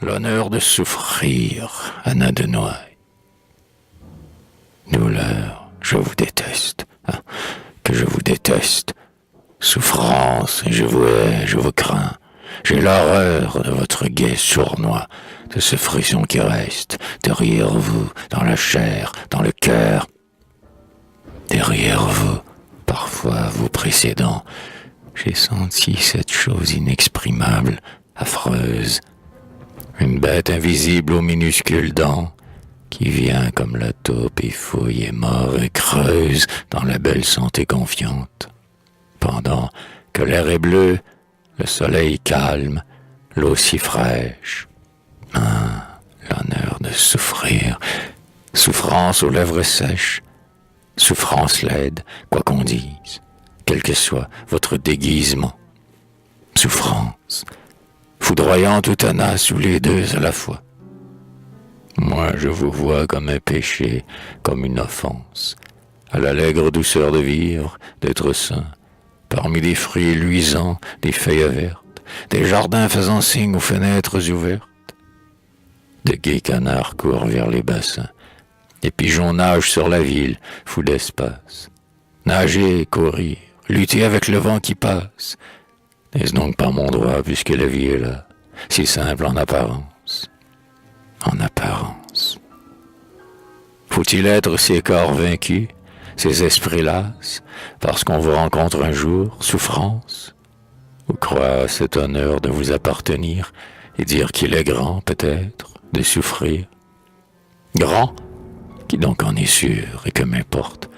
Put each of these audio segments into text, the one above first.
l'honneur de souffrir, Anna de Noailles. Douleur, je vous déteste, hein, que je vous déteste. Souffrance, je vous hais, je vous crains. J'ai l'horreur de votre guet sournois, de ce frisson qui reste derrière vous, dans la chair, dans le cœur. Derrière vous, parfois vous précédant, j'ai senti cette chose inexprimable, affreuse. Une bête invisible aux minuscules dents, qui vient comme la taupe et fouille et mord et creuse dans la belle santé confiante. Pendant que l'air est bleu, le soleil calme, l'eau si fraîche. Ah, l'honneur de souffrir, souffrance aux lèvres sèches, souffrance laide, quoi qu'on dise, quel que soit votre déguisement. Souffrance, foudroyante ou tenace ou les deux à la fois. Moi, je vous vois comme un péché, comme une offense, à l'allègre douceur de vivre, d'être saint, parmi des fruits luisants, des feuilles vertes, des jardins faisant signe aux fenêtres ouvertes. De gais canards courent vers les bassins, des pigeons nagent sur la ville, fous d'espace. Nager, courir, lutter avec le vent qui passe, n'est-ce donc pas mon droit puisque la vie est là, si simple en apparence? En apparence. Faut-il être ces corps vaincus, ces esprits lasses, parce qu'on vous rencontre un jour, souffrance? Ou croire à cet honneur de vous appartenir et dire qu'il est grand, peut-être, de souffrir? Grand? Qui donc en est sûr, et que m'importe?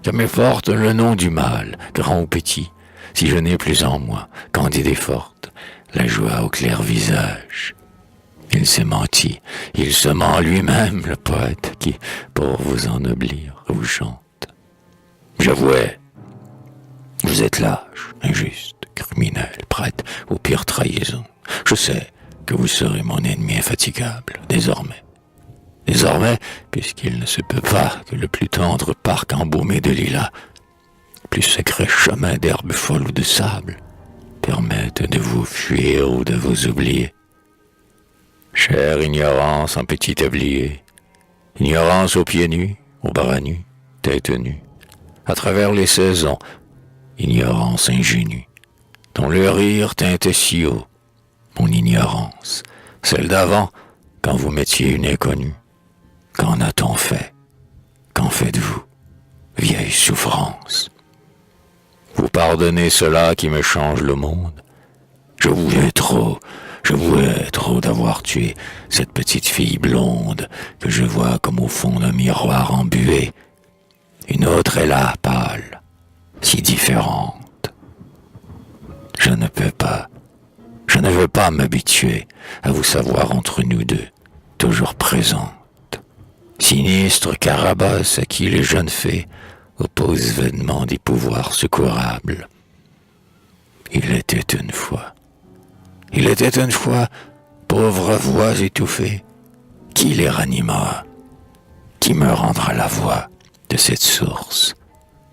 Que m'importe le nom du mal, grand ou petit, si je n'ai plus en moi, candide et forte, la joie au clair visage? Il s'est menti, il se ment lui-même, le poète, qui, pour vous ennoblir, vous chante. Je vous hais. Vous êtes lâche, injuste, criminel, prête aux pires trahisons. Je sais que vous serez mon ennemi infatigable, désormais. Désormais, puisqu'il ne se peut pas que le plus tendre parc embaumé de lilas, plus secret chemin d'herbes folles ou de sable, permette de vous fuir ou de vous oublier. Chère ignorance en petit tablier, ignorance aux pieds nus, aux bras nus, tête nue, à travers les saisons, ignorance ingénue, dont le rire teintait si haut, mon ignorance, celle d'avant, quand vous mettiez une inconnue. Qu'en a-t-on fait? Qu'en faites-vous, vieille souffrance? Vous pardonnez cela qui me change le monde? Je vous hais trop d'avoir tué cette petite fille blonde que je vois comme au fond d'un miroir embué. Une autre est là, pâle, si différente. Je ne veux pas m'habituer à vous savoir entre nous deux, toujours présente. Sinistre carabasse à qui les jeunes fées opposent vainement des pouvoirs secourables. Il était une fois, pauvres voix étouffées, qui les ranima? Qui me rendra la voix de cette source,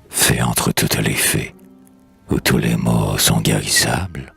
fait entre toutes les fées, où tous les mots sont guérissables?